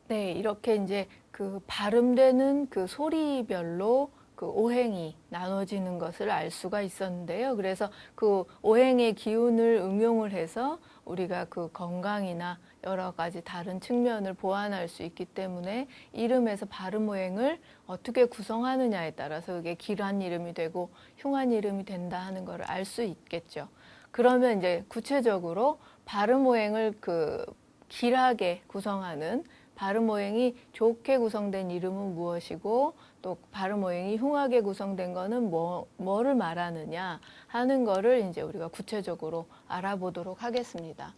네, 이렇게 이제 그 발음되는 그 소리별로 그 오행이 나눠지는 것을 알 수가 있었는데요. 그래서 그 오행의 기운을 응용을 해서 우리가 그 건강이나 여러 가지 다른 측면을 보완할 수 있기 때문에 이름에서 발음 오행을 어떻게 구성하느냐에 따라서 그게 길한 이름이 되고 흉한 이름이 된다 하는 것을 알 수 있겠죠. 그러면 이제 구체적으로 발음 오행을 그 길하게 구성하는 발음 오행이 좋게 구성된 이름은 무엇이고 또 발음 오행이 흉하게 구성된 거는 뭐를 말하느냐 하는 거를 이제 우리가 구체적으로 알아보도록 하겠습니다.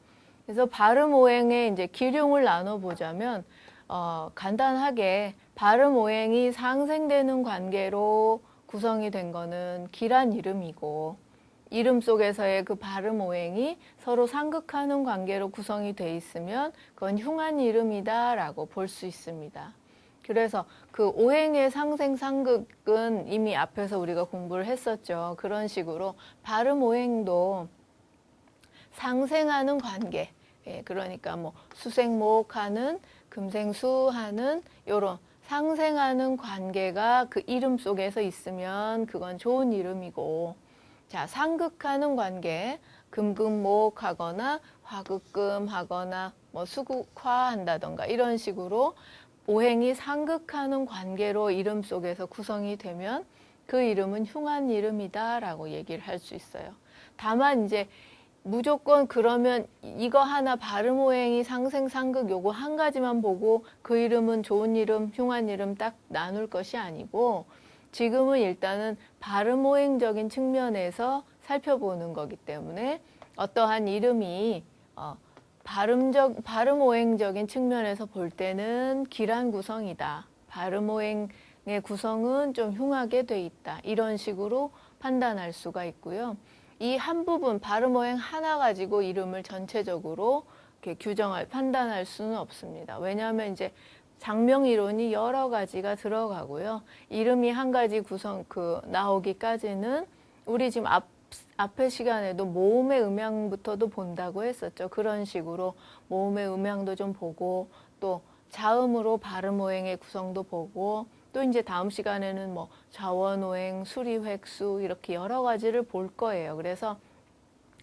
그래서 발음 오행의 이제 기륭을 나눠 보자면 간단하게 발음 오행이 상생되는 관계로 구성이 된 거는 길한 이름이고 이름 속에서의 그 발음 오행이 서로 상극하는 관계로 구성이 돼 있으면 그건 흉한 이름이다라고 볼 수 있습니다. 그래서 그 오행의 상생 상극은 이미 앞에서 우리가 공부를 했었죠. 그런 식으로 발음 오행도 상생하는 관계, 그러니까 뭐 수생목하는 금생수하는 요런 상생하는 관계가 그 이름 속에서 있으면 그건 좋은 이름이고, 자, 상극하는 관계, 금금목하거나 화극금하거나 뭐 수극화한다던가 이런 식으로 오행이 상극하는 관계로 이름 속에서 구성이 되면 그 이름은 흉한 이름이다라고 얘기를 할 수 있어요. 다만 이제 무조건 그러면 이거 하나 발음 오행이 상생 상극 요거 한 가지만 보고 그 이름은 좋은 이름, 흉한 이름 딱 나눌 것이 아니고 지금은 일단은 발음 오행적인 측면에서 살펴보는 거기 때문에 어떠한 이름이 발음 오행적인 측면에서 볼 때는 길한 구성이다. 발음 오행의 구성은 좀 흉하게 돼 있다. 이런 식으로 판단할 수가 있고요. 이 한 부분 발음 오행 하나 가지고 이름을 전체적으로 이렇게 판단할 수는 없습니다. 왜냐하면 이제 장명 이론이 여러 가지가 들어가고요. 이름이 한 가지 나오기까지는 우리 지금 앞의 시간에도 모음의 음양부터도 본다고 했었죠. 그런 식으로 모음의 음양도 좀 보고 또 자음으로 발음 오행의 구성도 보고 또 이제 다음 시간에는 뭐 자원 오행, 수리 획수 이렇게 여러 가지를 볼 거예요. 그래서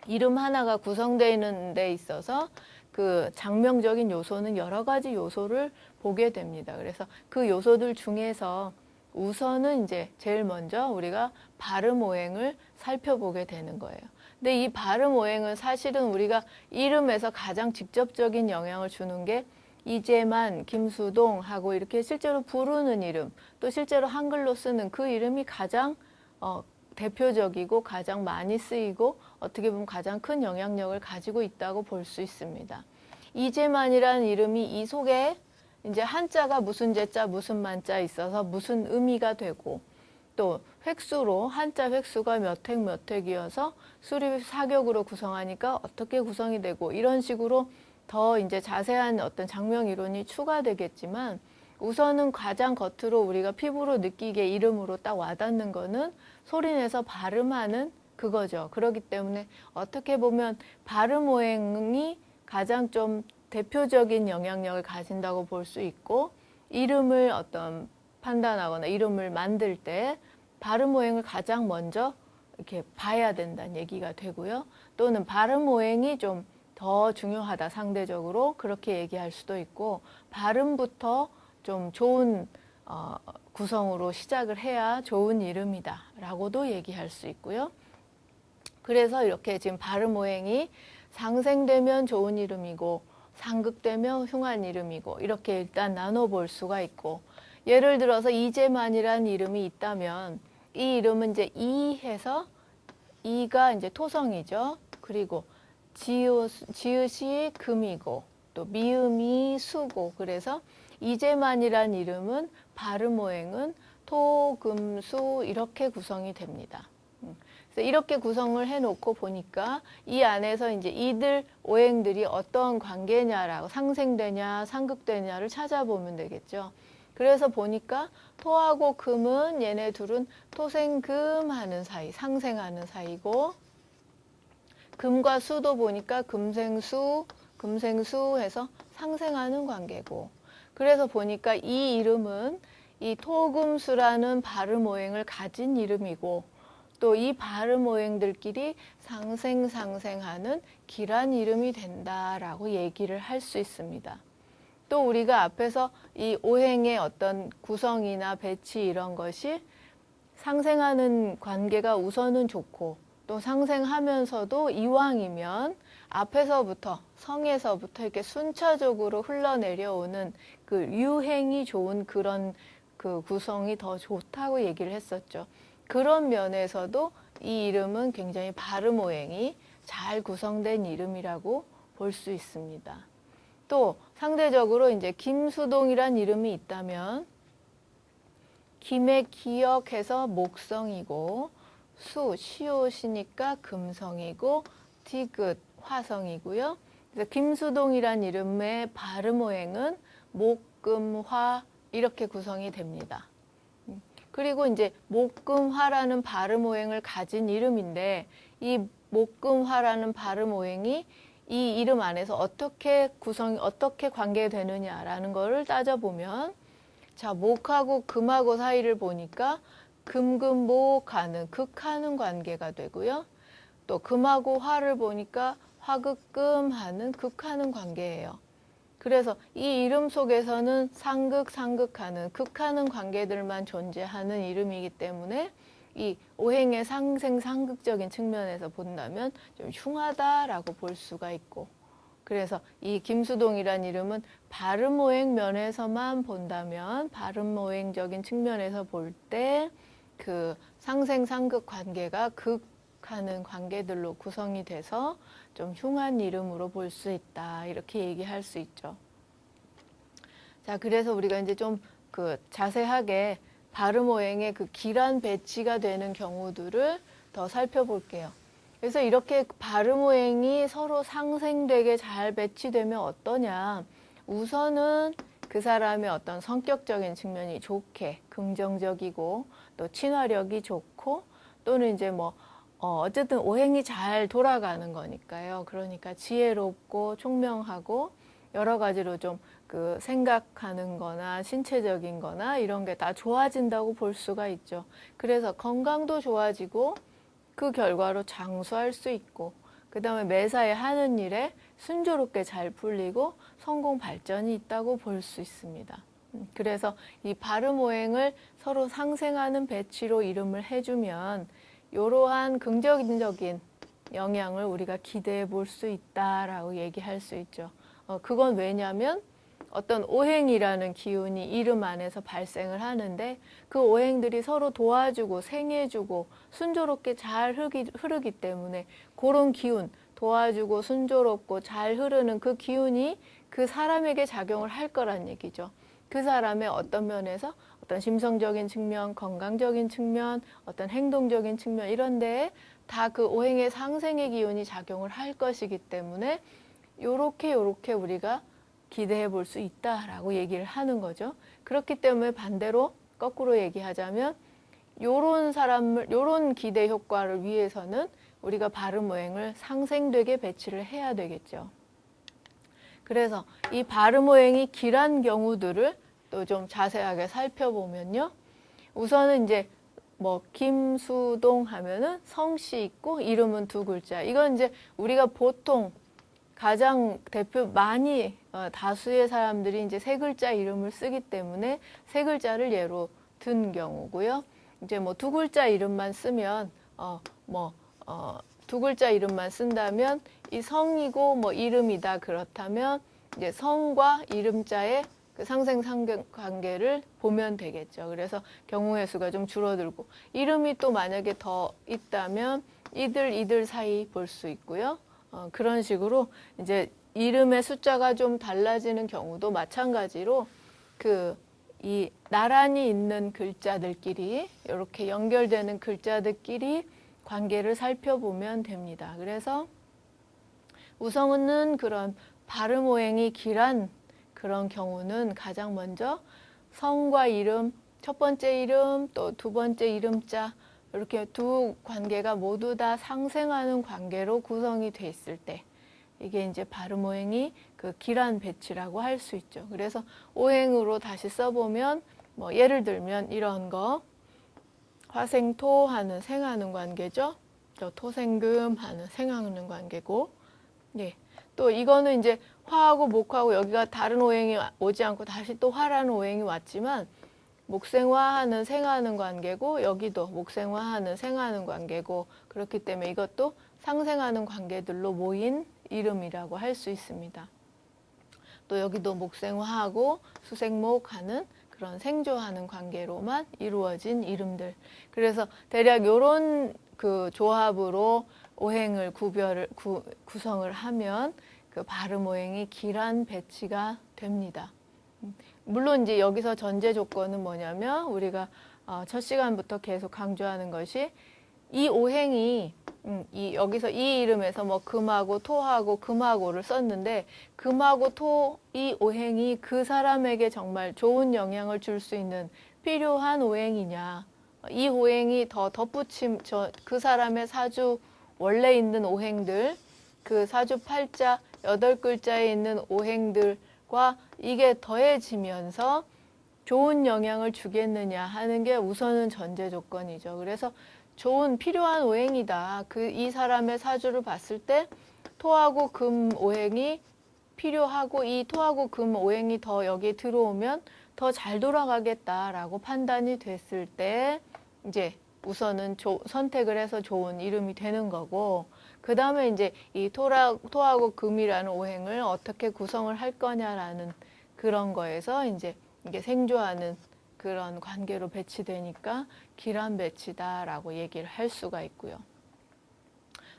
이름 하나가 구성되는 데 있어서 그 장명적인 요소는 여러 가지 요소를 보게 됩니다. 그래서 그 요소들 중에서 우선은 이제 제일 먼저 우리가 발음 오행을 살펴보게 되는 거예요. 근데 이 발음 오행은 사실은 우리가 이름에서 가장 직접적인 영향을 주는 게 이재만, 김수동 하고 이렇게 실제로 부르는 이름, 또 실제로 한글로 쓰는 그 이름이 가장 대표적이고 가장 많이 쓰이고 어떻게 보면 가장 큰 영향력을 가지고 있다고 볼 수 있습니다. 이재만이라는 이름이 이 속에 이제 한자가 무슨 제자 무슨 만자 있어서 무슨 의미가 되고 또 획수로 한자 획수가 몇 획 몇 획이어서 수리 사격으로 구성하니까 어떻게 구성이 되고 이런 식으로 더 이제 자세한 어떤 장명 이론이 추가되겠지만 우선은 가장 겉으로 우리가 피부로 느끼게 이름으로 딱 와닿는 거는 소리내서 발음하는 그거죠. 그렇기 때문에 어떻게 보면 발음 오행이 가장 좀 대표적인 영향력을 가진다고 볼 수 있고 이름을 어떤 판단하거나 이름을 만들 때 발음 오행을 가장 먼저 이렇게 봐야 된다는 얘기가 되고요. 또는 발음 오행이 좀 더 중요하다 상대적으로 그렇게 얘기할 수도 있고 발음부터 좀 좋은 구성으로 시작을 해야 좋은 이름이다 라고도 얘기할 수 있고요. 그래서 이렇게 지금 발음 오행이 상생되면 좋은 이름이고 상극되면 흉한 이름이고 이렇게 일단 나눠볼 수가 있고 예를 들어서 이재만이라는 이름이 있다면 이 이름은 이제 이해서 이가 이제 토성이죠. 그리고 지읒이 금이고 또 미음이 수고 그래서 이재만이라는 이름은 발음 오행은 토, 금, 수 이렇게 구성이 됩니다. 그래서 이렇게 구성을 해놓고 보니까 이 안에서 이제 이들 오행들이 어떤 관계냐라고 상생되냐 상극되냐를 찾아보면 되겠죠. 그래서 보니까 토하고 금은 얘네 둘은 토생금하는 사이, 상생하는 사이고 금과 수도 보니까 금생수 해서 상생하는 관계고 그래서 보니까 이 이름은 이 토금수라는 발음오행을 가진 이름이고 또 이 발음오행들끼리 상생하는 길한 이름이 된다라고 얘기를 할 수 있습니다. 또 우리가 앞에서 이 오행의 어떤 구성이나 배치 이런 것이 상생하는 관계가 우선은 좋고 또 상생하면서도 이왕이면 앞에서부터 성에서부터 이렇게 순차적으로 흘러내려오는 그 유행이 좋은 그런 그 구성이 더 좋다고 얘기를 했었죠. 그런 면에서도 이 이름은 굉장히 발음오행이 잘 구성된 이름이라고 볼 수 있습니다. 또 상대적으로 이제 김수동이란 이름이 있다면 김의 기역해서 목성이고 시옷이니까 금성이고 디귿 화성이고요. 그래서 김수동이란 이름의 발음오행은 목금화 이렇게 구성이 됩니다. 그리고 이제 목금화라는 발음오행을 가진 이름인데 이 목금화라는 발음오행이 이 이름 안에서 어떻게 관계되느냐라는 거를 따져보면 자, 목하고 금하고 사이를 보니까 금금목하는 극하는 관계가 되고요. 또 금하고 화를 보니까 화극금하는 극하는 관계예요. 그래서 이 이름 속에서는 상극하는 극하는 관계들만 존재하는 이름이기 때문에 이 오행의 상극적인 측면에서 본다면 좀 흉하다라고 볼 수가 있고 그래서 이 김수동이란 이름은 발음오행 면에서만 본다면 발음오행적인 측면에서 볼 때 그 상극 관계가 극하는 관계들로 구성이 돼서 좀 흉한 이름으로 볼 수 있다 이렇게 얘기할 수 있죠. 자, 그래서 우리가 이제 좀 그 자세하게 발음오행의 그 길한 배치가 되는 경우들을 더 살펴볼게요. 그래서 이렇게 발음오행이 서로 상생되게 잘 배치되면 어떠냐. 우선은 그 사람의 어떤 성격적인 측면이 좋게 긍정적이고 또 친화력이 좋고 또는 이제 뭐 어쨌든 오행이 잘 돌아가는 거니까요. 그러니까 지혜롭고 총명하고 여러 가지로 좀 그 생각하는 거나 신체적인 거나 이런 게 다 좋아진다고 볼 수가 있죠. 그래서 건강도 좋아지고 그 결과로 장수할 수 있고 그 다음에 매사에 하는 일에 순조롭게 잘 풀리고 성공 발전이 있다고 볼 수 있습니다. 그래서 이 발음오행을 서로 상생하는 배치로 이름을 해주면 이러한 긍정적인 영향을 우리가 기대해 볼 수 있다라고 얘기할 수 있죠. 그건 왜냐하면 어떤 오행이라는 기운이 이름 안에서 발생을 하는데 그 오행들이 서로 도와주고 생해주고 순조롭게 잘 흐르기 때문에 그런 기운, 도와주고 순조롭고 잘 흐르는 그 기운이 그 사람에게 작용을 할 거란 얘기죠. 그 사람의 어떤 면에서 어떤 심성적인 측면, 건강적인 측면, 어떤 행동적인 측면 이런 데에 다 그 오행의 상생의 기운이 작용을 할 것이기 때문에 요렇게 우리가 기대해 볼 수 있다라고 얘기를 하는 거죠. 그렇기 때문에 반대로 거꾸로 얘기하자면 요런 기대 효과를 위해서는 우리가 발음오행을 상생되게 배치를 해야 되겠죠. 그래서 이 발음오행이 길한 경우들을 또 좀 자세하게 살펴보면요. 우선은 이제 뭐 김수동 하면은 성씨 있고 이름은 두 글자. 이건 이제 우리가 보통 가장 많이 다수의 사람들이 이제 세 글자 이름을 쓰기 때문에 세 글자를 예로 든 경우고요. 이제 뭐 두 글자 이름만 쓰면 두 글자 이름만 쓴다면 이 성이고 뭐 이름이다 그렇다면 이제 성과 이름자의 그 상생상극 관계를 보면 되겠죠. 그래서 경우의 수가 좀 줄어들고 이름이 또 만약에 더 있다면 이들 사이 볼 수 있고요. 그런 식으로 이제 이름의 숫자가 좀 달라지는 경우도 마찬가지로 이 나란히 있는 글자들끼리 이렇게 연결되는 글자들끼리 관계를 살펴보면 됩니다. 그래서 우선은 그런 발음오행이 길한 그런 경우는 가장 먼저 성과 이름, 첫 번째 이름, 또 두 번째 이름자 이렇게 두 관계가 모두 다 상생하는 관계로 구성이 돼 있을 때 이게 이제 발음오행이 그 기란 배치라고 할 수 있죠. 그래서 오행으로 다시 써보면 뭐 예를 들면 이런 거 화생토 하는 생하는 관계죠. 또 토생금 하는 생하는 관계고, 예. 또 이거는 이제 화하고 목하고 여기가 다른 오행이 오지 않고 다시 또 화라는 오행이 왔지만 목생화하는 생하는 관계고 여기도 목생화하는 생하는 관계고 그렇기 때문에 이것도 상생하는 관계들로 모인 이름이라고 할 수 있습니다. 또 여기도 목생화하고 수생목하는 그런 생조하는 관계로만 이루어진 이름들. 그래서 대략 이런 그 조합으로 오행을 구성을 하면 그 발음 오행이 기란 배치가 됩니다. 물론 이제 여기서 전제 조건은 뭐냐면 우리가 첫 시간부터 계속 강조하는 것이 이 오행이 여기서 이 이름에서 뭐 금하고 토하고 금하고를 썼는데 금하고 토 이 오행이 그 사람에게 정말 좋은 영향을 줄 수 있는 필요한 오행이냐, 이 오행이 더 덧붙임 그 사람의 사주 원래 있는 오행들, 그 사주 팔자 8글자에 있는 오행들과 이게 더해지면서 좋은 영향을 주겠느냐 하는 게 우선은 전제 조건이죠. 그래서 좋은 필요한 오행이다. 이 사람의 사주를 봤을 때 토하고 금 오행이 필요하고 이 토하고 금 오행이 더 여기에 들어오면 더 잘 돌아가겠다라고 판단이 됐을 때 이제 우선은 선택을 해서 좋은 이름이 되는 거고, 그 다음에 이제 이 토하고 금이라는 오행을 어떻게 구성을 할 거냐라는 그런 거에서 이제 이게 생조하는 그런 관계로 배치되니까 기란 배치다라고 얘기를 할 수가 있고요.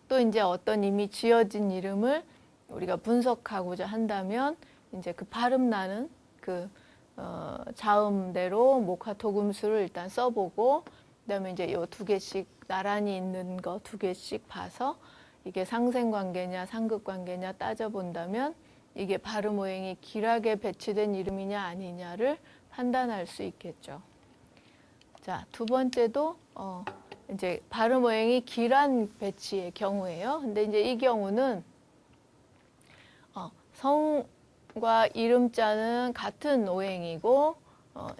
또 이제 어떤 이미 지어진 이름을 우리가 분석하고자 한다면 이제 그 발음 나는 그 자음대로 목화토금수를 일단 써보고 그다음에 이제 요 2개씩 나란히 있는 거 2개씩 봐서 이게 상생관계냐 상극관계냐 따져본다면 이게 발음 오행이 길하게 배치된 이름이냐 아니냐를 판단할 수 있겠죠. 자, 두 번째도 이제 발음 오행이 길한 배치의 경우예요. 근데 이제 이 경우는 성과 이름자는 같은 오행이고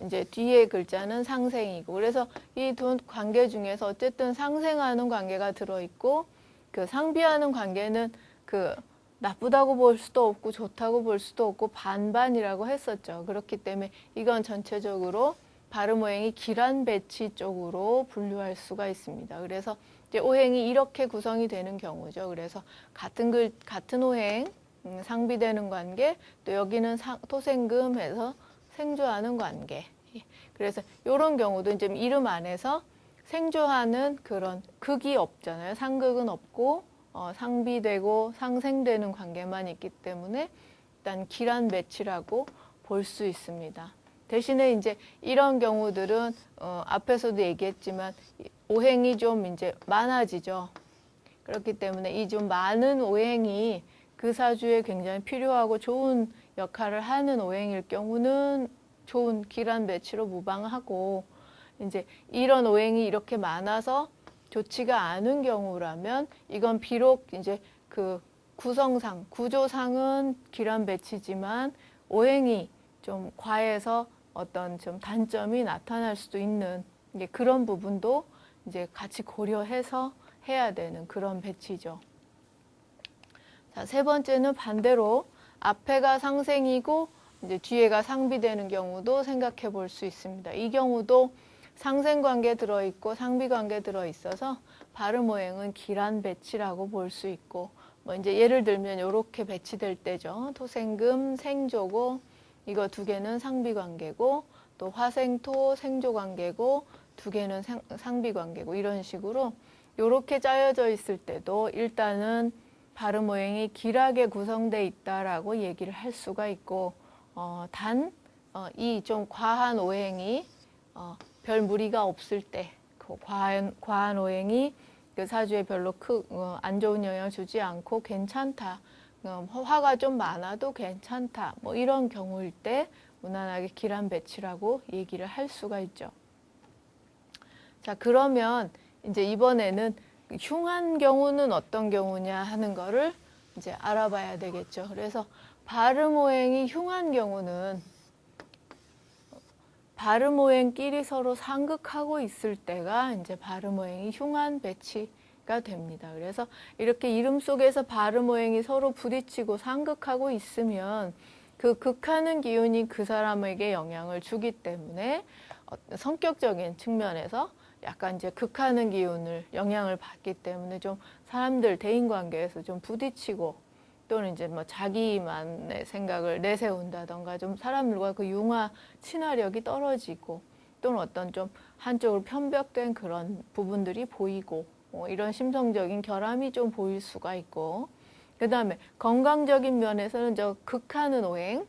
이제 뒤에 글자는 상생이고 그래서 이 두 관계 중에서 어쨌든 상생하는 관계가 들어있고 그 상비하는 관계는 그 나쁘다고 볼 수도 없고 좋다고 볼 수도 없고 반반이라고 했었죠. 그렇기 때문에 이건 전체적으로 발음 오행이 길한 배치 쪽으로 분류할 수가 있습니다. 그래서 이제 오행이 이렇게 구성이 되는 경우죠. 그래서 같은 오행 상비되는 관계, 또 여기는 토생금해서 생조하는 관계. 그래서 이런 경우도 이제 이름 안에서 생조하는 그런 극이 없잖아요. 상극은 없고 상비되고 상생되는 관계만 있기 때문에 일단 길한 배치라고 볼 수 있습니다. 대신에 이제 이런 경우들은 앞에서도 얘기했지만 오행이 좀 이제 많아지죠. 그렇기 때문에 이 좀 많은 오행이 그 사주에 굉장히 필요하고 좋은 역할을 하는 오행일 경우는 좋은 길한 배치로 무방하고 이제 이런 오행이 이렇게 많아서 좋지가 않은 경우라면 이건 비록 이제 그 구성상, 구조상은 길한 배치지만 오행이 좀 과해서 어떤 좀 단점이 나타날 수도 있는 이제 그런 부분도 이제 같이 고려해서 해야 되는 그런 배치죠. 자, 세 번째는 반대로 앞에가 상생이고 이제 뒤에가 상비되는 경우도 생각해 볼 수 있습니다. 이 경우도 상생관계 들어있고 상비관계 들어있어서 발음 오행은 길한 배치라고 볼 수 있고 뭐 이제 예를 들면 이렇게 배치될 때죠. 토생금 생조고 이거 2개는 상비관계고 또 화생토 생조관계고 2개는 상비관계고 이런 식으로 이렇게 짜여져 있을 때도 일단은 발음 오행이 길하게 구성되어 있다라고 얘기를 할 수가 있고 단 이 좀 과한 오행이 별 무리가 없을 때 그 과한 오행이 그 사주에 별로 안 좋은 영향을 주지 않고 괜찮다. 화가 좀 많아도 괜찮다. 뭐 이런 경우일 때 무난하게 길한 배치라고 얘기를 할 수가 있죠. 자, 그러면 이제 이번에는 흉한 경우는 어떤 경우냐 하는 거를 이제 알아봐야 되겠죠. 그래서 발음오행이 흉한 경우는 발음오행끼리 서로 상극하고 있을 때가 이제 발음오행이 흉한 배치가 됩니다. 그래서 이렇게 이름 속에서 발음오행이 서로 부딪히고 상극하고 있으면 그 극하는 기운이 그 사람에게 영향을 주기 때문에 성격적인 측면에서 약간 이제 극하는 기운을 영향을 받기 때문에 좀 사람들 대인관계에서 좀 부딪히고 또는 이제 뭐 자기만의 생각을 내세운다던가 좀 사람들과 그 융화 친화력이 떨어지고 또는 어떤 좀 한쪽으로 편벽된 그런 부분들이 보이고 이런 심성적인 결함이 좀 보일 수가 있고 그 다음에 건강적인 면에서는 저 극하는 오행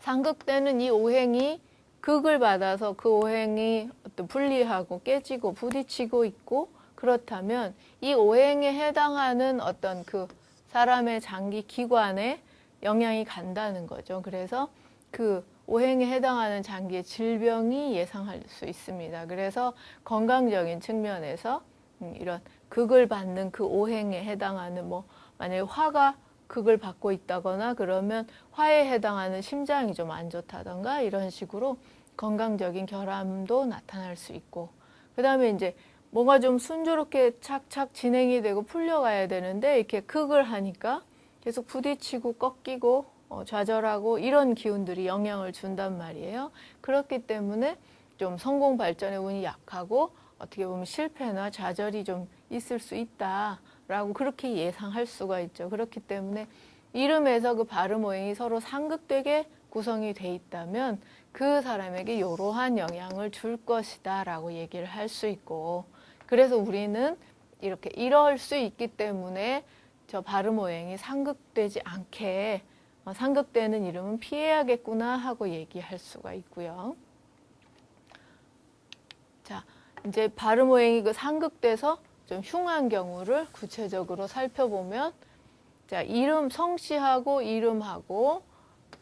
상극되는 이 오행이 극을 받아서 그 오행이 어떤 분리하고 깨지고 부딪히고 있고 그렇다면 이 오행에 해당하는 어떤 그 사람의 장기 기관에 영향이 간다는 거죠. 그래서 그 오행에 해당하는 장기의 질병이 예상할 수 있습니다. 그래서 건강적인 측면에서 이런 극을 받는 그 오행에 해당하는 뭐 만약에 화가 극을 받고 있다거나 그러면 화에 해당하는 심장이 좀 안 좋다던가 이런 식으로 건강적인 결함도 나타날 수 있고 그 다음에 이제 뭔가 좀 순조롭게 착착 진행이 되고 풀려가야 되는데 이렇게 극을 하니까 계속 부딪히고 꺾이고 좌절하고 이런 기운들이 영향을 준단 말이에요. 그렇기 때문에 좀 성공 발전의 운이 약하고 어떻게 보면 실패나 좌절이 좀 있을 수 있다라고 그렇게 예상할 수가 있죠. 그렇기 때문에 이름에서 그 발음 오행이 서로 상극되게 구성이 돼 있다면 그 사람에게 이러한 영향을 줄 것이다 라고 얘기를 할 수 있고 그래서 우리는 이렇게 이럴 수 있기 때문에 저 발음 오행이 상극되지 않게 상극되는 이름은 피해야겠구나 하고 얘기할 수가 있고요. 자, 이제 발음 오행이 그 상극돼서 좀 흉한 경우를 구체적으로 살펴보면 자, 이름 성씨하고 이름하고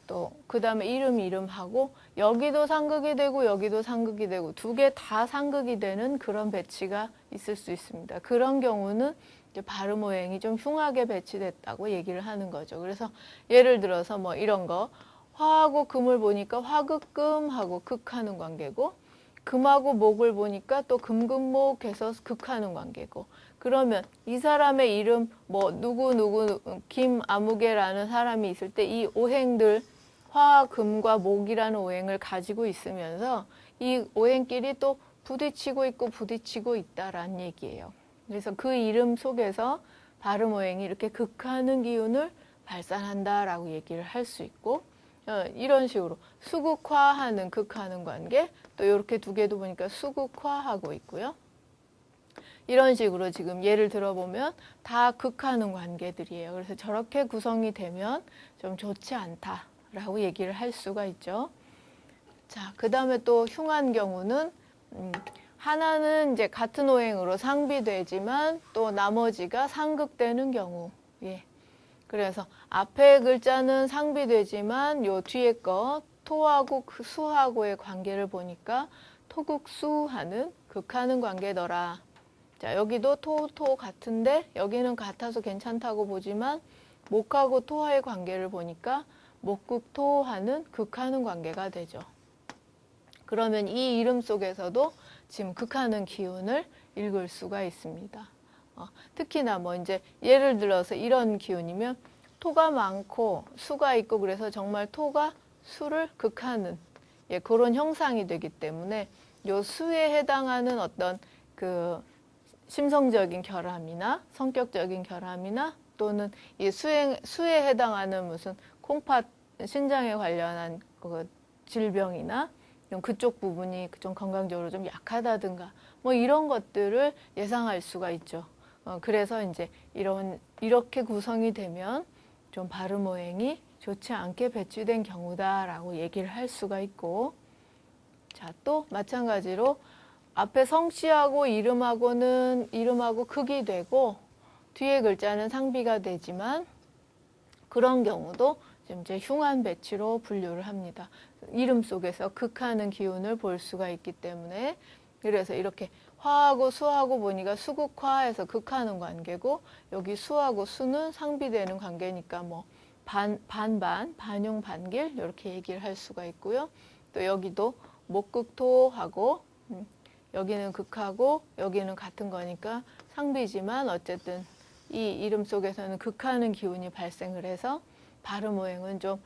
또 그다음에 이름하고 여기도 상극이 되고 여기도 상극이 되고 두 개 다 상극이 되는 그런 배치가 있을 수 있습니다. 그런 경우는 이제 발음 오행이 좀 흉하게 배치됐다고 얘기를 하는 거죠. 그래서 예를 들어서 뭐 이런 거 화하고 금을 보니까 화극금하고 극하는 관계고 금하고 목을 보니까 또 금금목해서 극하는 관계고 그러면 이 사람의 이름 뭐 누구 김아무개라는 사람이 있을 때 이 오행들 화, 금과 목이라는 오행을 가지고 있으면서 이 오행끼리 또 부딪히고 있고 부딪히고 있다라는 얘기예요. 그래서 그 이름 속에서 발음 오행이 이렇게 극하는 기운을 발산한다라고 얘기를 할 수 있고 이런 식으로 수극화하는 극하는 관계 또 이렇게 두 개도 보니까 수극화하고 있고요. 이런 식으로 지금 예를 들어보면 다 극하는 관계들이에요. 그래서 저렇게 구성이 되면 좀 좋지 않다라고 얘기를 할 수가 있죠. 자, 그 다음에 또 흉한 경우는 하나는 이제 같은 오행으로 상비되지만 또 나머지가 상극되는 경우. 예. 그래서 앞에 글자는 상비되지만 요 뒤에 거 토하고 수하고의 관계를 보니까 토극수하는 극하는 관계더라. 자, 여기도 토 같은데 여기는 같아서 괜찮다고 보지만 목하고 토와의 관계를 보니까 목극토하는 극하는 관계가 되죠. 그러면 이 이름 속에서도 지금 극하는 기운을 읽을 수가 있습니다. 특히나 뭐 이제 예를 들어서 이런 기운이면 토가 많고 수가 있고 그래서 정말 토가 수를 극하는 그런 형상이 되기 때문에 요 수에 해당하는 어떤 그 심성적인 결함이나 성격적인 결함이나 또는 이 수에 해당하는 무슨 콩팥 신장에 관련한 그 질병이나 그쪽 부분이 좀 건강적으로 좀 약하다든가 뭐 이런 것들을 예상할 수가 있죠. 그래서 이제 이렇게 구성이 되면 좀 발음 오행이 좋지 않게 배치된 경우다라고 얘기를 할 수가 있고 자, 또 마찬가지로 앞에 성씨하고 이름하고 극이 되고 뒤에 글자는 상비가 되지만 그런 경우도 이제 흉한 배치로 분류를 합니다. 이름 속에서 극하는 기운을 볼 수가 있기 때문에 그래서 이렇게 화하고 수하고 보니까 수극화해서 극하는 관계고, 여기 수하고 수는 상비되는 관계니까 뭐 반반, 반용 반길 이렇게 얘기를 할 수가 있고요. 또 여기도 목극토하고 여기는 극하고 여기는 같은 거니까 상비지만 어쨌든 이 이름 속에서는 극하는 기운이 발생을 해서 발음오행은 좀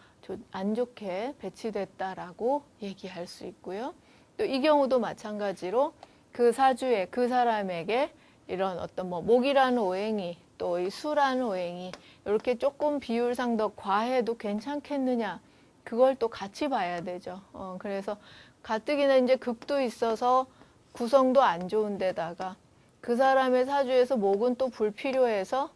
안 좋게 배치됐다라고 얘기할 수 있고요. 또 이 경우도 마찬가지로 그 사주에 그 사람에게 이런 어떤 뭐 목이라는 오행이 또 이 수라는 오행이 이렇게 조금 비율상 더 과해도 괜찮겠느냐, 그걸 또 같이 봐야 되죠. 그래서 가뜩이나 이제 극도 있어서 구성도 안 좋은 데다가 그 사람의 사주에서 목은 또 불필요해서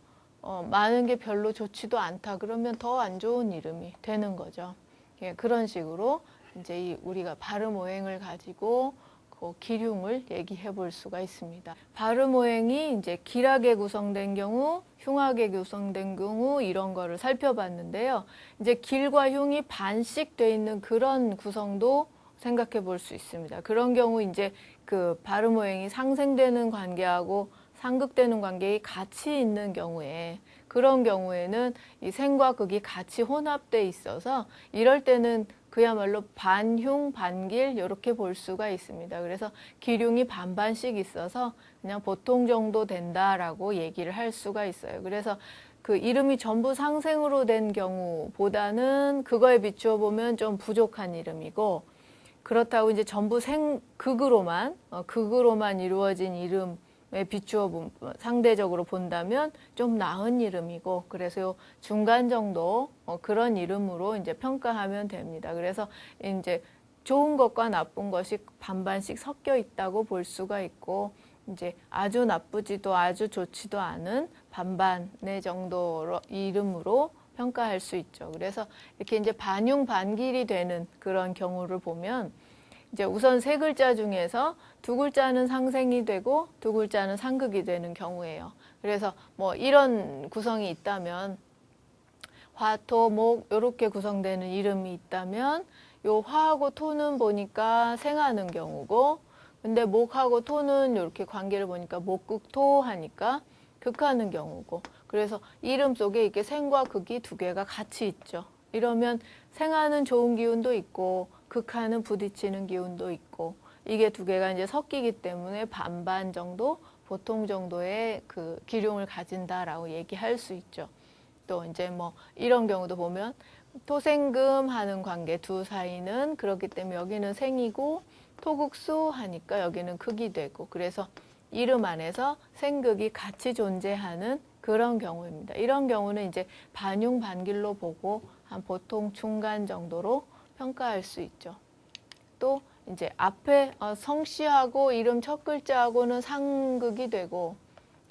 많은 게 별로 좋지도 않다 그러면 더 안 좋은 이름이 되는 거죠. 예, 그런 식으로 이제 우리가 발음 오행을 가지고 그 기륭을 얘기해 볼 수가 있습니다. 발음 오행이 이제 길하게 구성된 경우, 흉하게 구성된 경우 이런 거를 살펴봤는데요. 이제 길과 흉이 반씩 돼 있는 그런 구성도 생각해 볼 수 있습니다. 그런 경우 이제 그 발음 오행이 상생되는 관계하고 상극되는 관계가 같이 있는 경우에, 그런 경우에는 이 생과 극이 같이 혼합돼 있어서 이럴 때는 그야말로 반흉, 반길 이렇게 볼 수가 있습니다. 그래서 기륭이 반반씩 있어서 그냥 보통 정도 된다라고 얘기를 할 수가 있어요. 그래서 그 이름이 전부 상생으로 된 경우보다는 그거에 비추어 보면 좀 부족한 이름이고, 그렇다고 이제 전부 극으로만 이루어진 이름에 비추어 상대적으로 본다면 좀 나은 이름이고, 그래서 요 중간 정도 그런 이름으로 이제 평가하면 됩니다. 그래서 이제 좋은 것과 나쁜 것이 반반씩 섞여 있다고 볼 수가 있고, 이제 아주 나쁘지도 아주 좋지도 않은 반반의 정도로 이름으로 평가할 수 있죠. 그래서 이렇게 이제 반흉 반길이 되는 그런 경우를 보면 이제 우선 세 글자 중에서 두 글자는 상생이 되고 두 글자는 상극이 되는 경우예요. 그래서 뭐 이런 구성이 있다면 화, 토, 목 이렇게 구성되는 이름이 있다면 요 화하고 토는 보니까 생하는 경우고, 근데 목하고 토는 이렇게 관계를 보니까 목극토 하니까 극하는 경우고, 그래서 이름 속에 이렇게 생과 극이 두 개가 같이 있죠. 이러면 생하는 좋은 기운도 있고 극하는 부딪히는 기운도 있고, 이게 두 개가 이제 섞이기 때문에 반반 정도, 보통 정도의 그 기륭을 가진다라고 얘기할 수 있죠. 또 이제 뭐 이런 경우도 보면 토생금 하는 관계 두 사이는 그렇기 때문에 여기는 생이고 토극수 하니까 여기는 극이 되고, 그래서 이름 안에서 생극이 같이 존재하는 그런 경우입니다. 이런 경우는 이제 반흉 반길로 보고 한 보통 중간 정도로 평가할 수 있죠. 또 이제 앞에 성씨하고 이름 첫 글자하고는 상극이 되고,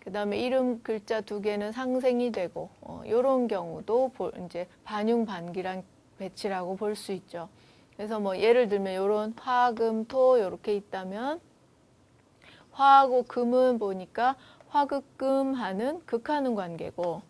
그 다음에 이름 글자 두 개는 상생이 되고, 이런 경우도 이제 반흉 반길한 배치라고 볼 수 있죠. 그래서 뭐 예를 들면 이런 화, 금, 토 이렇게 있다면 화하고 금은 보니까 화극금 하는 극하는 관계고,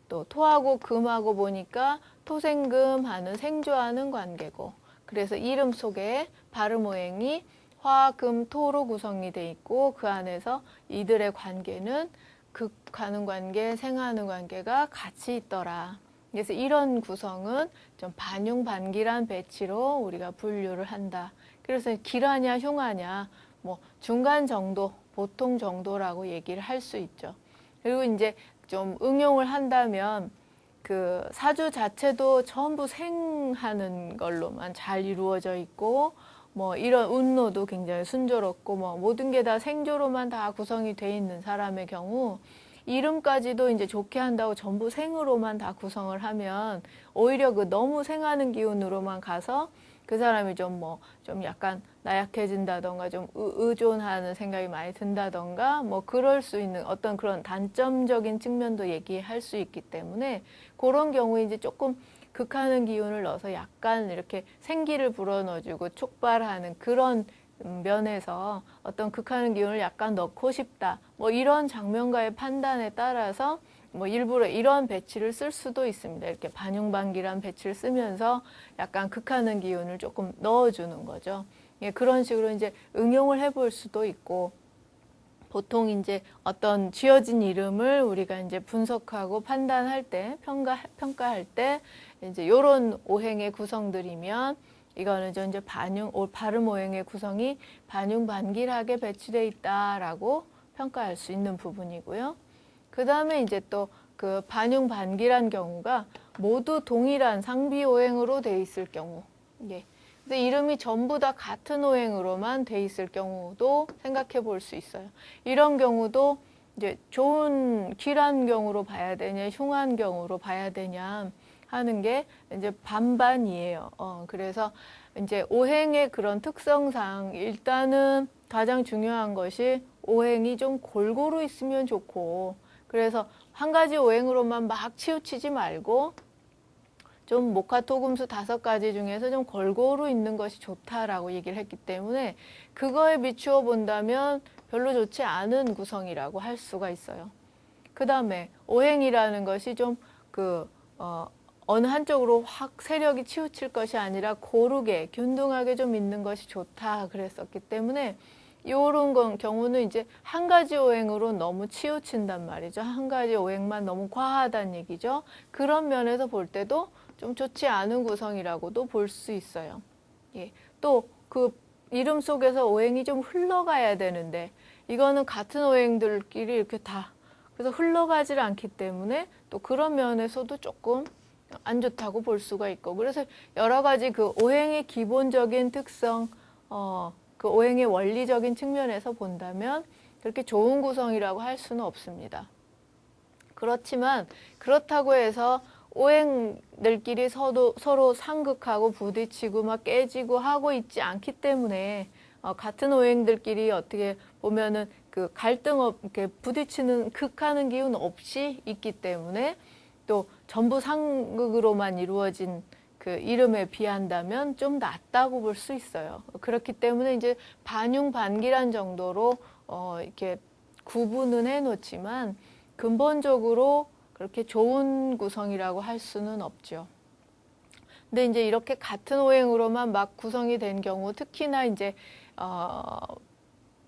또 토하고 금하고 보니까 토생금 하는 생조하는 관계고, 그래서 이름 속에 발음 오행이 화, 금, 토로 구성이 돼 있고 그 안에서 이들의 관계는 극하는 관계, 생하는 관계가 같이 있더라. 그래서 이런 구성은 좀 반흉 반길한 배치로 우리가 분류를 한다. 그래서 길하냐 흉하냐 뭐 중간 정도, 보통 정도라고 얘기를 할 수 있죠. 그리고 이제 좀 응용을 한다면 그 사주 자체도 전부 생하는 걸로만 잘 이루어져 있고, 뭐 이런 운로도 굉장히 순조롭고 뭐 모든 게 다 생조로만 다 구성이 돼 있는 사람의 경우, 이름까지도 이제 좋게 한다고 전부 생으로만 다 구성을 하면 오히려 그 너무 생하는 기운으로만 가서 그 사람이 좀 약간 나약해진다던가 좀 의존하는 생각이 많이 든다던가 뭐 그럴 수 있는 어떤 그런 단점적인 측면도 얘기할 수 있기 때문에, 그런 경우에 이제 조금 극하는 기운을 넣어서 약간 이렇게 생기를 불어넣어주고 촉발하는 그런 면에서 어떤 극하는 기운을 약간 넣고 싶다, 뭐 이런 장면가의 판단에 따라서 뭐 일부러 이런 배치를 쓸 수도 있습니다. 이렇게 반흉반길한 배치를 쓰면서 약간 극하는 기운을 조금 넣어주는 거죠. 예, 그런 식으로 이제 응용을 해볼 수도 있고, 보통 이제 어떤 지어진 이름을 우리가 이제 분석하고 판단할 때, 평가할 때 이제 요런 오행의 구성들이면 이거는 이제 발음 오행의 구성이 반융반길하게 배치되어 있다라고 평가할 수 있는 부분이고요. 그 다음에 이제 또 그 반융반길한 경우가 모두 동일한 상비 오행으로 돼 있을 경우, 예. 근데 이름이 전부 다 같은 오행으로만 돼 있을 경우도 생각해 볼 수 있어요. 이런 경우도 이제 좋은 길한 경우로 봐야 되냐, 흉한 경우로 봐야 되냐 하는 게 이제 반반이에요. 그래서 이제 오행의 그런 특성상 일단은 가장 중요한 것이 오행이 좀 골고루 있으면 좋고, 그래서 한 가지 오행으로만 막 치우치지 말고 좀 목화토금수 5가지 중에서 좀 골고루 있는 것이 좋다라고 얘기를 했기 때문에 그거에 비추어 본다면 별로 좋지 않은 구성이라고 할 수가 있어요. 그 다음에 오행이라는 것이 좀 어느 한쪽으로 확 세력이 치우칠 것이 아니라 고르게 균등하게 좀 있는 것이 좋다 그랬었기 때문에 이런 경우는 이제 한 가지 오행으로 너무 치우친단 말이죠. 한 가지 오행만 너무 과하다는 얘기죠. 그런 면에서 볼 때도 좀 좋지 않은 구성이라고도 볼 수 있어요. 예. 또 그 이름 속에서 오행이 좀 흘러가야 되는데 이거는 같은 오행들끼리 이렇게 다 그래서 흘러가질 않기 때문에 또 그런 면에서도 조금 안 좋다고 볼 수가 있고, 그래서 여러 가지 그 오행의 기본적인 특성, 그 오행의 원리적인 측면에서 본다면 그렇게 좋은 구성이라고 할 수는 없습니다. 그렇지만 그렇다고 해서 오행들끼리 서로 상극하고 부딪히고 막 깨지고 하고 있지 않기 때문에 같은 오행들끼리 어떻게 보면은 그 갈등 이렇게 부딪히는 극하는 기운 없이 있기 때문에 또 전부 상극으로만 이루어진 그 이름에 비한다면 좀 낫다고 볼 수 있어요. 그렇기 때문에 이제 반융반길한 정도로 이렇게 구분은 해놓지만 근본적으로 그렇게 좋은 구성이라고 할 수는 없죠. 근데 이제 이렇게 같은 오행으로만 막 구성이 된 경우, 특히나 이제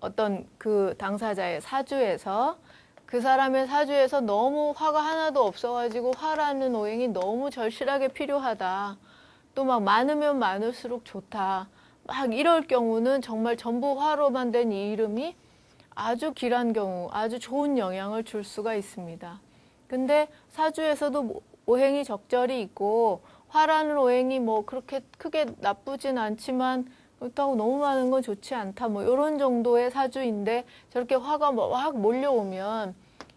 어떤 그 당사자의 사주에서 그 사람의 사주에서 너무 화가 하나도 없어가지고 화라는 오행이 너무 절실하게 필요하다. 또 막 많으면 많을수록 좋다. 막 이럴 경우는 정말 전부 화로만 된 이 이름이 아주 길한 경우 아주 좋은 영향을 줄 수가 있습니다. 근데 사주에서도 오행이 적절히 있고 화라는 오행이 뭐 그렇게 크게 나쁘진 않지만 그렇다고 너무 많은 건 좋지 않다. 뭐 이런 정도의 사주인데 저렇게 화가 막 몰려오면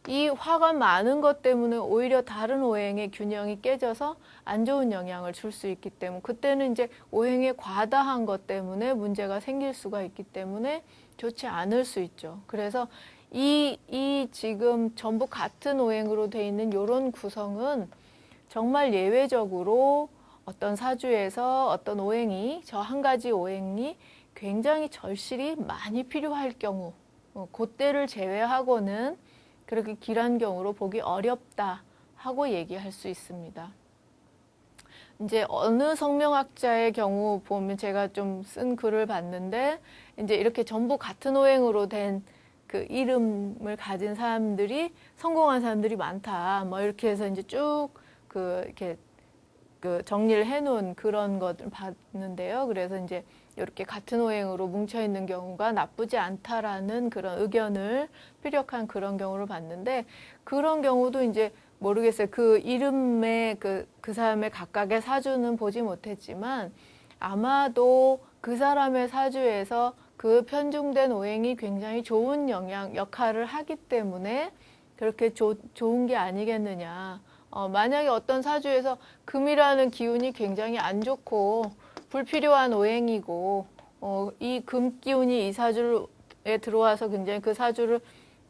이 화가 많은 것 때문에 오히려 다른 오행의 균형이 깨져서 안 좋은 영향을 줄 수 있기 때문에 그때는 이제 오행의 과다한 것 때문에 문제가 생길 수가 있기 때문에 좋지 않을 수 있죠. 그래서 이 지금 전부 같은 오행으로 돼 있는 이런 구성은 정말 예외적으로 어떤 사주에서 어떤 오행이 저 한 가지 오행이 굉장히 절실히 많이 필요할 경우 그때를 제외하고는 그렇게 길한 경우로 보기 어렵다 하고 얘기할 수 있습니다. 이제 어느 성명학자의 경우 보면 제가 좀 쓴 글을 봤는데 이제 이렇게 전부 같은 오행으로 된 그 이름을 가진 사람들이 성공한 사람들이 많다. 뭐 이렇게 해서 이제 쭉 이렇게 정리를 해놓은 그런 것을 봤는데요. 그래서 이제 이렇게 같은 오행으로 뭉쳐 있는 경우가 나쁘지 않다라는 그런 의견을 피력한 그런 경우를 봤는데 그런 경우도 이제 모르겠어요. 그 이름의 그 사람의 각각의 사주는 보지 못했지만 아마도 그 사람의 사주에서 그 편중된 오행이 굉장히 좋은 역할을 하기 때문에 그렇게 좋은 게 아니겠느냐. 만약에 어떤 사주에서 금이라는 기운이 굉장히 안 좋고 불필요한 오행이고 이 금 기운이 이 사주에 들어와서 굉장히 그 사주를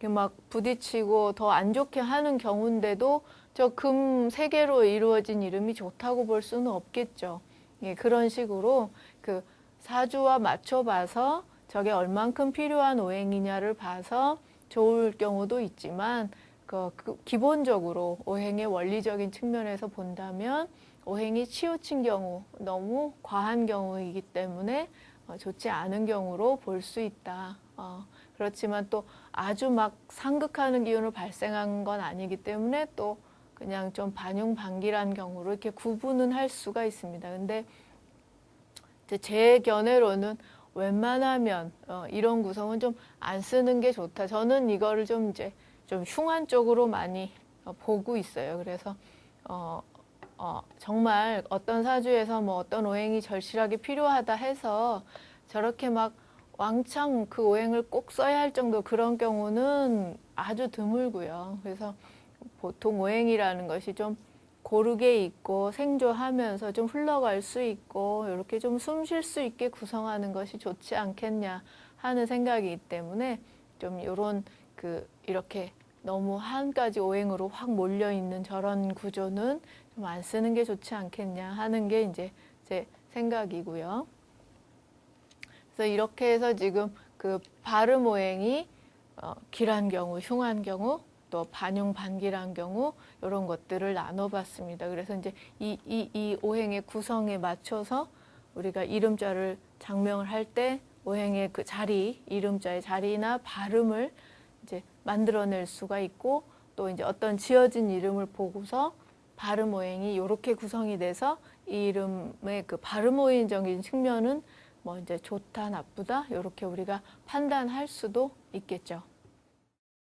막 부딪히고 더 안 좋게 하는 경우인데도 저 금 3개로 이루어진 이름이 좋다고 볼 수는 없겠죠. 예, 그런 식으로 그 사주와 맞춰봐서 저게 얼만큼 필요한 오행이냐를 봐서 좋을 경우도 있지만 기본적으로 오행의 원리적인 측면에서 본다면 오행이 치우친 경우, 너무 과한 경우이기 때문에 좋지 않은 경우로 볼 수 있다. 그렇지만 또 아주 막 상극하는 기운을 발생한 건 아니기 때문에 또 그냥 좀 반용반기란 경우로 이렇게 구분은 할 수가 있습니다. 근데 이제 제 견해로는 웬만하면 이런 구성은 좀 안 쓰는 게 좋다. 저는 이거를 좀 이제 좀 흉한 쪽으로 많이 보고 있어요. 그래서 정말 어떤 사주에서 뭐 어떤 오행이 절실하게 필요하다 해서 저렇게 막 왕창 그 오행을 꼭 써야 할 정도 그런 경우는 아주 드물고요. 그래서 보통 오행이라는 것이 좀 고르게 있고 생조하면서 좀 흘러갈 수 있고 이렇게 좀 숨 쉴 수 있게 구성하는 것이 좋지 않겠냐 하는 생각이기 때문에 좀 이런 이렇게 너무 한 가지 오행으로 확 몰려 있는 저런 구조는 좀 안 쓰는 게 좋지 않겠냐 하는 게 이제 제 생각이고요. 그래서 이렇게 해서 지금 그 발음 오행이 길한 경우, 흉한 경우, 또 반용 반길한 경우 이런 것들을 나눠봤습니다. 그래서 이제 이 오행의 구성에 맞춰서 우리가 이름자를 장명을 할 때 오행의 그 자리, 이름자의 자리나 발음을 이제 만들어낼 수가 있고 또 이제 어떤 지어진 이름을 보고서 발음 오행이 이렇게 구성이 돼서 이 이름의 그 발음 오행적인 측면은 뭐 이제 좋다, 나쁘다 이렇게 우리가 판단할 수도 있겠죠.